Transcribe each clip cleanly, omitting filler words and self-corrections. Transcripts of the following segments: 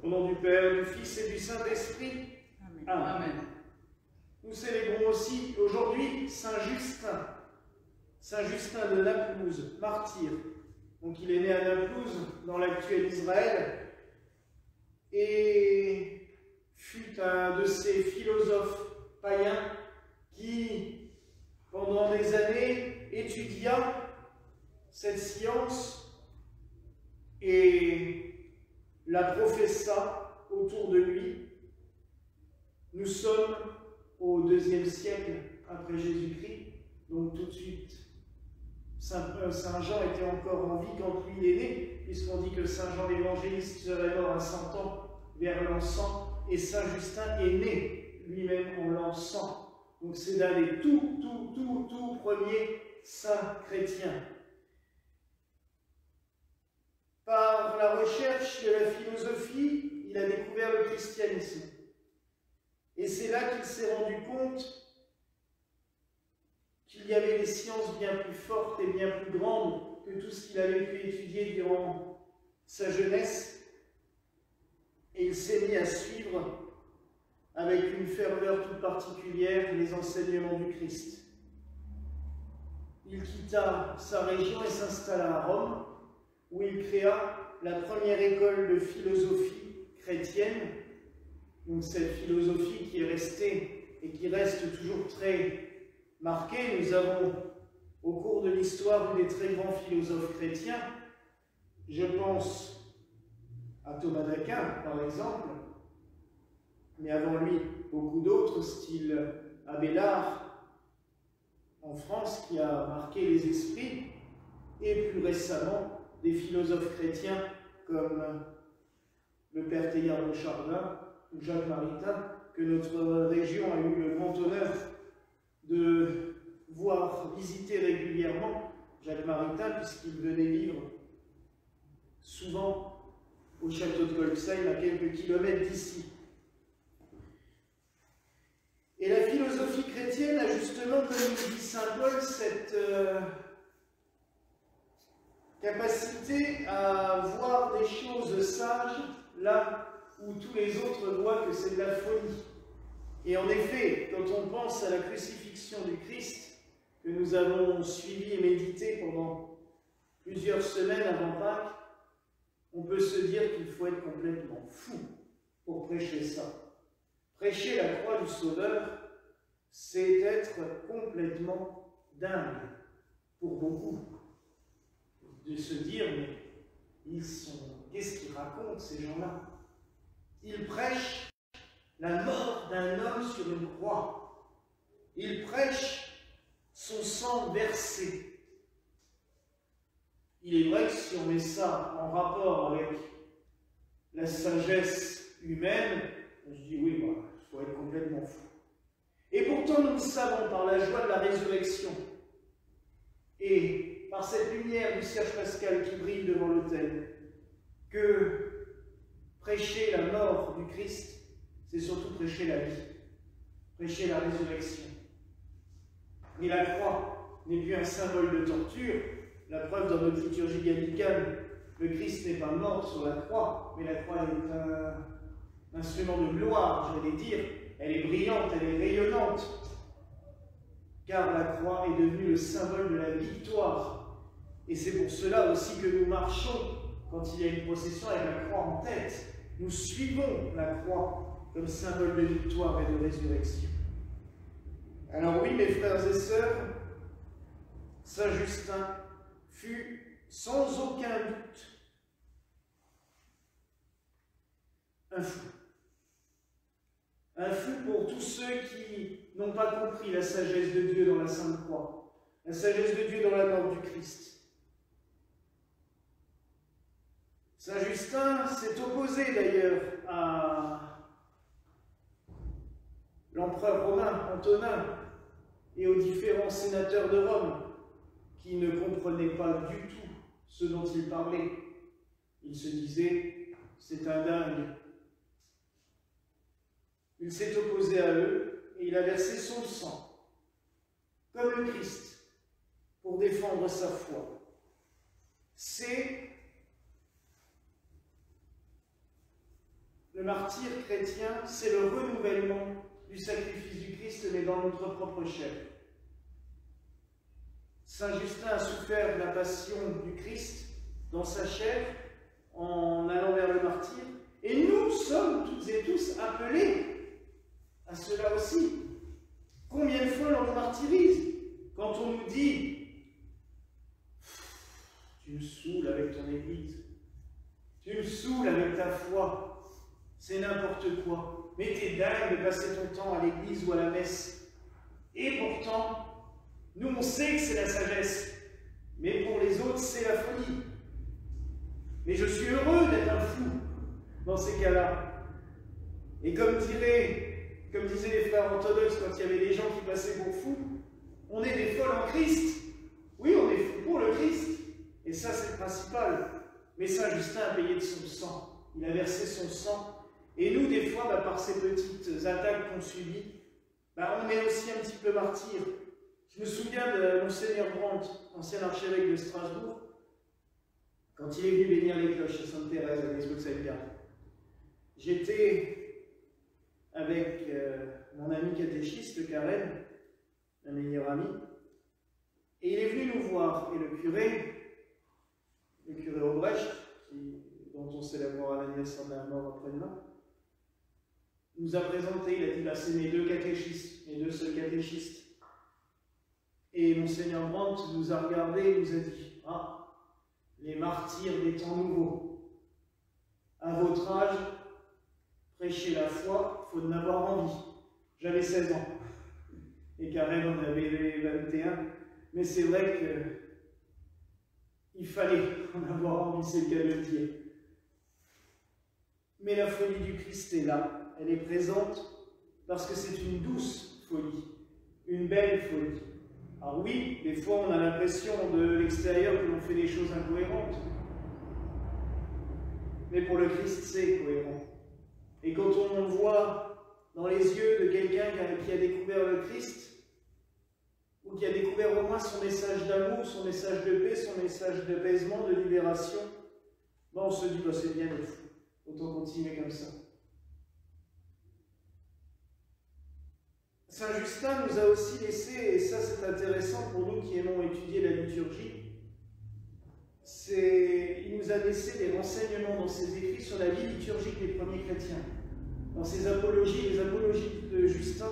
Au nom du Père, du Fils et du Saint-Esprit. Amen. Amen. Nous célébrons aussi aujourd'hui Saint Justin. Saint Justin de Naplouse, martyr. Donc il est né à Naplouse, dans l'actuel Israël, et fut un de ces philosophes païens qui, pendant des années, étudia cette science et la professa autour de lui. Nous sommes au IIe siècle après Jésus-Christ, donc tout de suite, Saint Jean était encore en vie quand lui il est né, puisqu'on dit que Saint Jean l'évangéliste serait mort à 100 ans vers l'an 100, et Saint Justin est né lui-même en l'an 100. Donc c'est l'un des tout premiers saints chrétiens. Par la recherche de la philosophie, il a découvert le christianisme. Et c'est là qu'il s'est rendu compte qu'il y avait des sciences bien plus fortes et bien plus grandes que tout ce qu'il avait pu étudier durant sa jeunesse. Et il s'est mis à suivre avec une ferveur toute particulière les enseignements du Christ. Il quitta sa région et s'installa à Rome, où il créa la première école de philosophie chrétienne. Donc cette philosophie qui est restée et qui reste toujours très marquée. Nous avons, au cours de l'histoire, eu des très grands philosophes chrétiens. Je pense à Thomas d'Aquin, par exemple, mais avant lui, beaucoup d'autres, style Abélard, en France, qui a marqué les esprits, et plus récemment, des philosophes chrétiens comme le père Teilhard de Chardin ou Jacques Maritain, que notre région a eu le grand honneur de voir visiter régulièrement. Jacques Maritain, puisqu'il venait vivre souvent au château de Goldsheim, à quelques kilomètres d'ici. Et la philosophie chrétienne a justement, comme nous dit saint Paul, cette capacité à voir des choses sages là où tous les autres voient que c'est de la folie. Et en effet, quand on pense à la crucifixion du Christ, que nous avons suivi et médité pendant plusieurs semaines avant Pâques, on peut se dire qu'il faut être complètement fou pour prêcher ça. Prêcher la croix du Sauveur, c'est être complètement dingue pour beaucoup. De se dire, mais qu'est-ce qu'ils racontent ces gens-là? Ils prêchent la mort d'un homme sur une croix. Ils prêchent son sang versé. Il est vrai que si on met ça en rapport avec la sagesse humaine, on se dit, oui, il faut être complètement fou. Et pourtant, nous le savons par la joie de la résurrection et par cette lumière du cierge pascal qui brille devant l'autel, que prêcher la mort du Christ, c'est surtout prêcher la vie, prêcher la résurrection. Et la croix n'est plus un symbole de torture. La preuve dans notre liturgie gallicane, le Christ n'est pas mort sur la croix, mais la croix est un instrument de gloire, j'allais dire. Elle est brillante, elle est rayonnante, car la croix est devenue le symbole de la victoire. Et c'est pour cela aussi que nous marchons quand il y a une procession avec la croix en tête. Nous suivons la croix comme symbole de victoire et de résurrection. Alors oui, mes frères et sœurs, Saint Justin fut sans aucun doute un fou. Un fou pour tous ceux qui n'ont pas compris la sagesse de Dieu dans la Sainte Croix, la sagesse de Dieu dans la mort du Christ. Saint Justin s'est opposé d'ailleurs à l'empereur romain Antonin et aux différents sénateurs de Rome qui ne comprenaient pas du tout ce dont il parlait. Il se disait, c'est un dingue. Il s'est opposé à eux et il a versé son sang, comme le Christ, pour défendre sa foi. C'est Le martyr chrétien, c'est le renouvellement du sacrifice du Christ, mais dans notre propre chair. Saint Justin a souffert de la passion du Christ dans sa chair, en allant vers le martyr, et nous sommes toutes et tous appelés à cela aussi. Combien de fois l'on nous martyrise quand on nous dit « Tu me saoules avec ton église, tu me saoules avec ta foi, c'est n'importe quoi, mais t'es dingue de passer ton temps à l'église ou à la messe. » Et pourtant, nous on sait que c'est la sagesse, mais pour les autres c'est la folie. Mais je suis heureux d'être un fou dans ces cas-là. Et comme disaient les frères orthodoxes quand il y avait des gens qui passaient pour fous, on est des folles en Christ. Oui, on est fous pour le Christ. Et ça, c'est le principal. Mais Saint Justin a payé de son sang. Il a versé son sang. Et nous, des fois, par ces petites attaques qu'on subit, on est aussi un petit peu martyr. Je me souviens de Monseigneur Brandt, ancien archevêque de Strasbourg, quand il est venu bénir les cloches à Sainte-Thérèse à Wiesbaden. J'étais avec mon ami catéchiste, Karen, un meilleur ami, et il est venu nous voir. Et le curé Aubrecht, dont on célébrera l'anniversaire de la mort après-demain, nous a présenté, il a dit c'est mes deux catéchistes, mes deux seuls catéchistes. Et Monseigneur Brandt nous a regardé et nous a dit les martyrs des temps nouveaux. À votre âge, prêcher la foi, il faut en avoir envie. J'avais 16 ans. Et Karen en avait 21. Mais c'est vrai qu'il fallait en avoir envie, c'est le cas de le dire. Mais la folie du Christ est là. Elle est présente parce que c'est une douce folie, une belle folie. Alors oui, des fois on a l'impression de l'extérieur que l'on fait des choses incohérentes. Mais pour le Christ, c'est cohérent. Et quand on voit dans les yeux de quelqu'un qui a découvert le Christ, ou qui a découvert au moins son message d'amour, son message de paix, son message d'apaisement, de libération, on se dit c'est bien le fou. Autant continuer comme ça. Saint Justin nous a aussi laissé, et ça c'est intéressant pour nous qui aimons étudier la liturgie, il nous a laissé des renseignements dans ses écrits sur la vie liturgique des premiers chrétiens. Dans ses apologies, les apologies de Justin,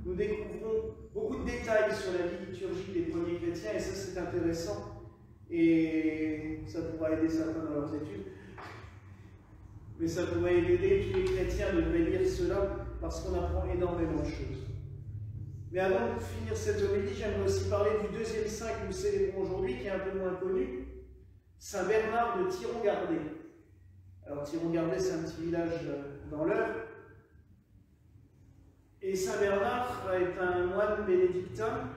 nous découvrons beaucoup de détails sur la vie liturgique des premiers chrétiens, et ça c'est intéressant, et ça pourra aider certains dans leurs études. Mais ça pourrait aider tous les chrétiens de lire cela, parce qu'on apprend énormément de choses. Mais avant de finir cette homélie, j'aimerais aussi parler du deuxième saint que nous célébrons aujourd'hui, qui est un peu moins connu, Saint Bernard de Thiron-Gardais. Alors Thiron-Gardais, c'est un petit village dans l'Eure. Et Saint Bernard est un moine bénédictin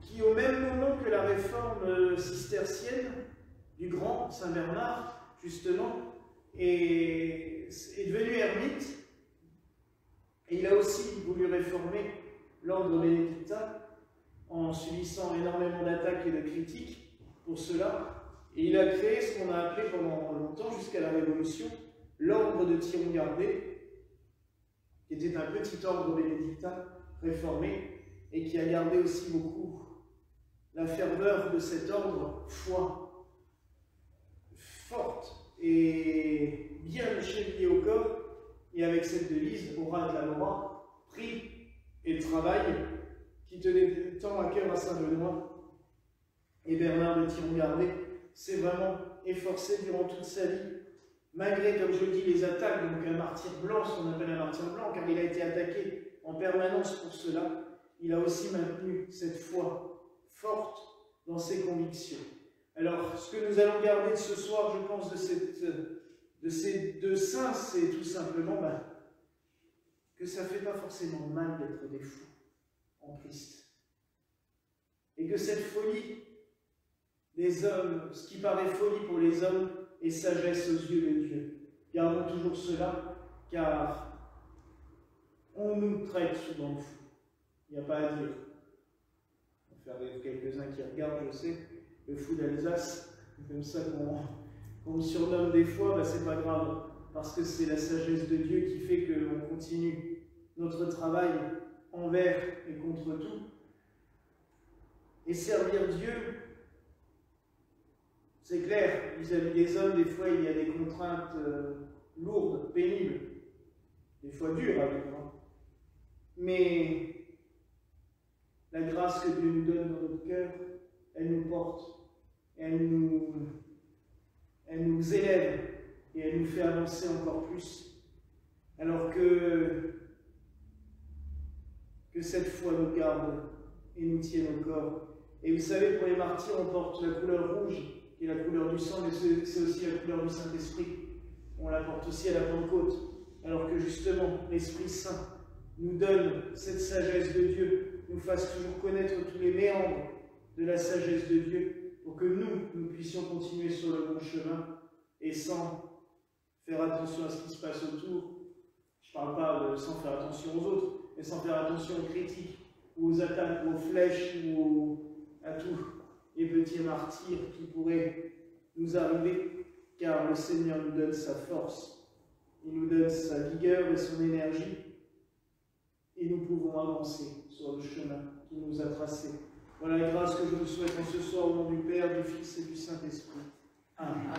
qui, au même moment que la réforme cistercienne du grand Saint Bernard, justement, est devenu ermite. Et il a aussi voulu réformer l'ordre bénédictin en subissant énormément d'attaques et de critiques pour cela. Et il a créé ce qu'on a appelé pendant longtemps, jusqu'à la Révolution, l'ordre de Thiron-Gardais, qui était un petit ordre bénédictin réformé et qui a gardé aussi beaucoup la ferveur de cet ordre, foi forte et bien chevillée au corps, et avec cette devise, ora et labora, prie et travail, qui tenait tant à cœur à Saint-Benoît. Et Bernard de Thiron-Gardais s'est vraiment efforcé durant toute sa vie, malgré, comme je dis, les attaques, donc un martyr blanc, ce qu'on appelle un martyr blanc, car il a été attaqué en permanence pour cela, il a aussi maintenu cette foi forte dans ses convictions. Alors, ce que nous allons garder de ce soir, je pense, de ces deux saints, c'est tout simplement que ça ne fait pas forcément mal d'être des fous en Christ. Et que cette folie des hommes, ce qui paraît folie pour les hommes, est sagesse aux yeux de Dieu. Gardons toujours cela, car on nous traite souvent de fous. Il n'y a pas à dire. On va faire quelques-uns qui regardent, je sais, le fou d'Alsace, comme ça qu'on me surnomme des fois, c'est pas grave. parce que c'est la sagesse de Dieu qui fait que l'on continue notre travail envers et contre tout. Et servir Dieu, c'est clair, vis-à-vis des hommes, des fois il y a des contraintes lourdes, pénibles, des fois dures à vivre. Mais la grâce que Dieu nous donne dans notre cœur, elle nous porte, elle nous élève et elle nous fait avancer encore plus. Alors que cette foi nous garde et nous tienne au corps. Et vous savez, pour les martyrs, on porte la couleur rouge, qui est la couleur du sang, mais c'est aussi la couleur du Saint-Esprit. On la porte aussi à la Pentecôte. Alors que justement, l'Esprit Saint nous donne cette sagesse de Dieu, nous fasse toujours connaître tous les méandres de la sagesse de Dieu, pour que nous puissions continuer sur le bon chemin, et sans faire attention à ce qui se passe autour. Je ne parle pas sans faire attention aux autres, mais sans faire attention aux critiques, ou aux attaques, ou aux flèches, ou à tous les petits martyrs qui pourraient nous arriver, car le Seigneur nous donne sa force, il nous donne sa vigueur et son énergie, et nous pouvons avancer sur le chemin qu'il nous a tracé. Voilà la grâce que je vous souhaite en ce soir au nom du Père, du Fils et du Saint-Esprit. Amen.